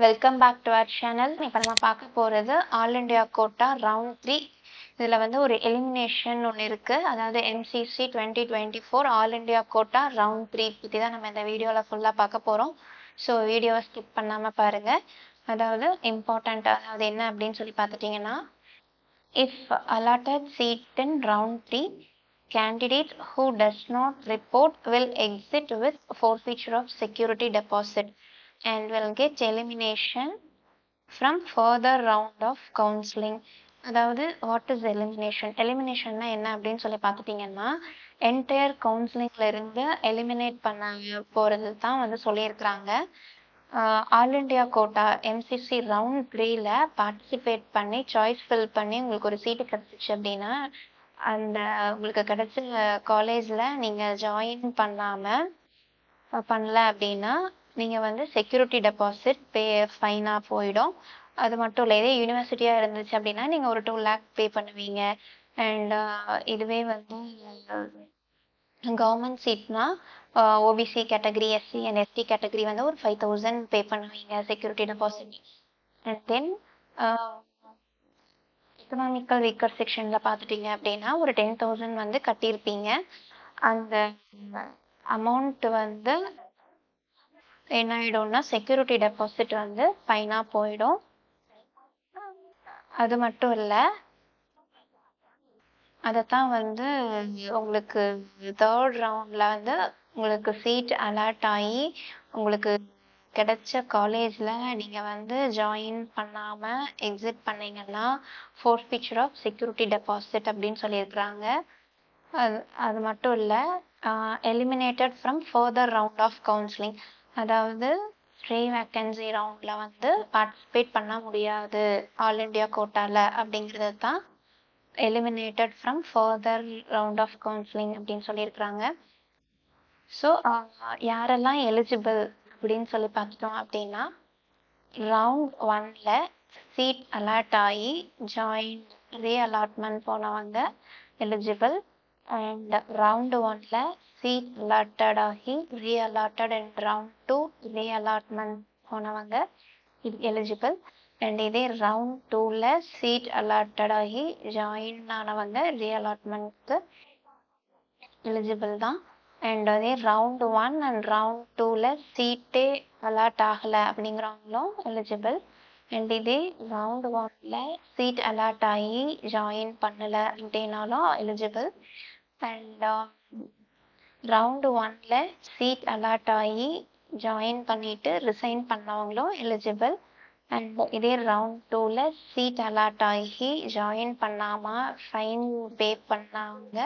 Welcome back to our channel. இப்போ நம்ம பார்க்க போகிறது ஆல் இண்டியா கோட்டா ரவுண்ட் 3. இதில் வந்து ஒரு எலிமினேஷன் ஒன்று இருக்குது. அதாவது MCC 2024 all India quota round 3 பற்றி தான் நம்ம இந்த வீடியோவில் ஃபுல்லாக பார்க்க போகிறோம். ஸோ வீடியோவை ஸ்கிப் பண்ணாமல் பாருங்கள். அதாவது இம்பார்ட்டண்ட், அதாவது என்ன அப்படின்னு சொல்லி பார்த்துட்டிங்கன்னா, if allotted seat in round 3, candidate who does not report will exit with forfeiture of security deposit and will get elimination from further round of counseling. அதாவது வாட் இஸ் எலிமினேஷன்? எலிமினேஷன்னா என்ன அப்படின்னு சொல்லி பார்த்துட்டிங்கன்னா, என்டையர் கவுன்சிலிங்ல இருந்து எலிமினேட் பண்ண போகிறது தான் வந்து சொல்லியிருக்கிறாங்க. All India quota MCC round 3ல பார்ட்டிசிபேட் பண்ணி சாய்ஸ் ஃபில் பண்ணி உங்களுக்கு ஒரு சீட்டு கிடச்சிச்சு அப்படின்னா, அந்த உங்களுக்கு கிடைச்ச காலேஜில் நீங்கள் ஜாயின் பண்ணல அப்படின்னா நீங்கள் வந்து செக்யூரிட்டி டெபாசிட் ஃபைனாக போயிடும். அது மட்டும் இல்லை, இதே யூனிவர்சிட்டியாக இருந்துச்சு அப்படின்னா நீங்கள் ஒரு 2 lakh பே பண்ணுவீங்க. அண்ட் இதுவே வந்து கவர்மெண்ட் சீட்னா OBC category, SC and ST category வந்து ஒரு 5,000 பே பண்ணுவீங்க security deposit. And then economical weaker செக்ஷனில் பார்த்துட்டிங்க அப்படின்னா ஒரு 10,000 வந்து கட்டியிருப்பீங்க. அந்த அமௌண்ட் வந்து என்ன ஆகிடும்னா செக்யூரிட்டி டெபாசிட் வந்து ஃபைனாக போயிடும். அது மட்டும் இல்லை, அதைத்தான் வந்து உங்களுக்கு 3rd ரவுண்டில் வந்து உங்களுக்கு சீட் அலாட் ஆகி உங்களுக்கு கிடைச்ச காலேஜில் நீங்கள் வந்து ஜாயின் பண்ணாமல் எக்ஸிட் பண்ணீங்கன்னா ஃபோர்ஃபிச்சர் ஆஃப் செக்யூரிட்டி டெபாசிட் அப்படின்னு சொல்லியிருக்கிறாங்க. அது மட்டும் இல்லை, eliminated from further round of counselling, அதாவது ஃப்ரீ வேக்கன்சி ரவுண்டில் வந்து பார்ட்டிசிபேட் பண்ண முடியாது ஆல் இண்டியா கோட்டாவில் அப்படிங்கிறது தான் eliminated from further round of counselling அப்படின்னு சொல்லியிருக்கிறாங்க. ஸோ யாரெல்லாம் எலிஜிபிள் அப்படின்னு சொல்லி பார்த்துட்டோம் அப்படின்னா, ரவுண்ட் 1ல சீட் அலாட் ஆகி ஜாயின் ரீஅலாட்மெண்ட் போனவங்க எலிஜிபிள். அண்ட் ரவுண்ட் 1ல சீட் அலாட்டட் ஆகி ரீஅலாட்டட் அண்ட் ரவுண்ட் 2 ரீஅலாட்மெண்ட் போனவங்க எலிஜிபிள். அண்ட் இதே ரவுண்ட் 2ல சீட் அலாட்டட் ஆகி ஜாயின் ஆனவங்க ரீஅலாட்மெண்ட்க்கு எலிஜிபிள் தான். அண்ட் அதே ரவுண்ட் 1 அண்ட் ரவுண்ட் 2ல சீட்டே அலாட் ஆகலை அப்படிங்கிறவங்களும் எலிஜிபிள். அண்ட் இதே ரவுண்ட் 1ல சீட் அலாட் ஆகி ஜாயின் பண்ணலை அப்படின்னாலும் எலிஜிபிள். அண்ட் ரவுண்ட் 1ல சீட் அலாட் ஆகி ஜாயின் பண்ணிட்டு ரிசைன் பண்ணவங்களும் எலிஜிபிள். அண்ட் இதே ரவுண்ட் 2ல சீட் அலாட் ஆகி ஜாயின் பண்ணாமல் ஃபைன் பே பண்ணவங்க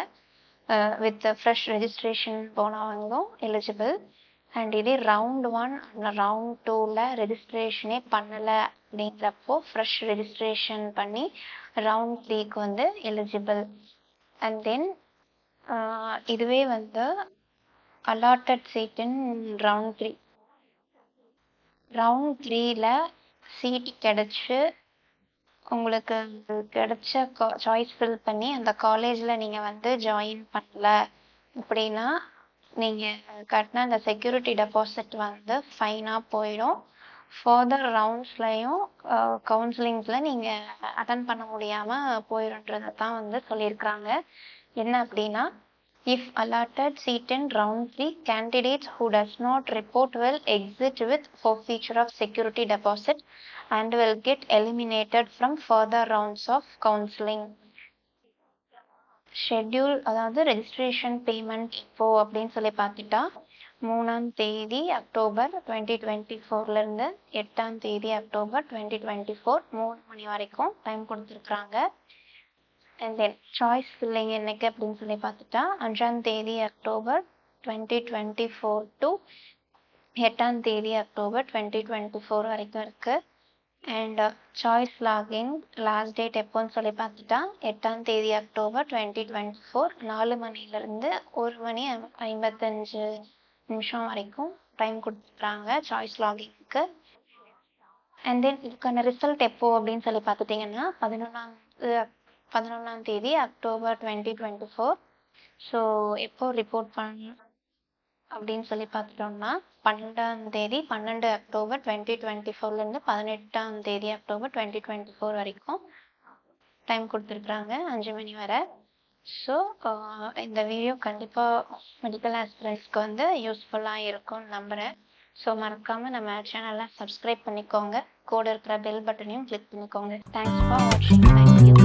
வித் ஃப்ரெஷ் ரெஜிஸ்ட்ரேஷன் போனவங்களும் எலிஜிபிள். அண்ட் இதே ரவுண்ட் 1 ரவுண்ட் 2ல ரெஜிஸ்ட்ரேஷனே பண்ணலை அப்படிங்கிறப்போ ஃப்ரெஷ் ரெஜிஸ்ட்ரேஷன் பண்ணி ரவுண்ட் 3க்கு வந்து எலிஜிபிள். அண்ட் தென் இதுவே வந்து allotted seat in round 3. Round 3ல சீட் கிடைச்சி உங்களுக்கு கிடைச்ச சாய்ஸ் ஃபில் பண்ணி அந்த காலேஜில் நீங்கள் வந்து ஜாயின் பண்ணல அப்படின்னா நீங்கள் கட்டின அந்த செக்யூரிட்டி டெபாசிட் வந்து ஃபைனாக போயிடும். ஃபர்தர் ரவுண்ட்ஸ்லையும் கவுன்சிலிங்ஸில் நீங்கள் அட்டன் பண்ண முடியாமல் போயிடும்ன்றதை தான் வந்து சொல்லியிருக்கிறாங்க. என்ன அப்படின்னா, if allotted seat in round 3, candidates who does not report will exit with forfeiture of security deposit and will get eliminated from further rounds of counseling. Schedule, அதாவது ரெஜிஸ்ட்ரேஷன் பேமெண்ட் இப்போ அப்படின்னு சொல்லி பார்த்துட்டா 3ஆம் தேதி அக்டோபர் 2024லேருந்து 8ஆம் தேதி அக்டோபர் 2024 3 மணி வரைக்கும் டைம் கொடுத்துருக்குறாங்க. அண்ட் தென் சாய்ஸ் ஃபில்லிங் என்னைக்கு அப்படின்னு சொல்லி பார்த்துட்டா 5ஆம் தேதி அக்டோபர் 2024 டு 8ஆம் தேதி அக்டோபர் 2024 வரைக்கும் இருக்குது. And choice login last date எப்போன்னு சொல்லி பார்த்துட்டா 8ஆம் தேதி அக்டோபர் 2024 4 மணிலேருந்து 1 மணி 55 நிமிஷம் வரைக்கும் டைம் கொடுத்துருக்குறாங்க சாய்ஸ் லாகின்க்கு. அண்ட் தென் இதுக்கான ரிசல்ட் எப்போ அப்படின்னு சொல்லி பார்த்துட்டிங்கன்னா 11ஆம் தேதி அக்டோபர் 2024. ஸோ எப்போ ரிப்போர்ட் அப்படின்னு சொல்லி பார்த்துட்டோம்னா 12ஆம் தேதி 12 அக்டோபர் 2024லேருந்து 18ஆம் தேதி அக்டோபர் 2024 வரைக்கும் டைம் கொடுத்துருக்குறாங்க 5 மணி வரை. ஸோ இந்த வீடியோ கண்டிப்பாக மெடிக்கல் ஆஸ்பிரண்ட்ஸ்க்கு வந்து யூஸ்ஃபுல்லாக இருக்கும்னு நம்புகிறேன். ஸோ மறக்காமல் நம்ம சேனலை சப்ஸ்கிரைப் பண்ணிக்கோங்க. கூட இருக்கிற பெல் பட்டனையும் கிளிக் பண்ணிக்கோங்க. தேங்க்ஸ் ஃபார் வாட்சிங். தேங்க்யூ.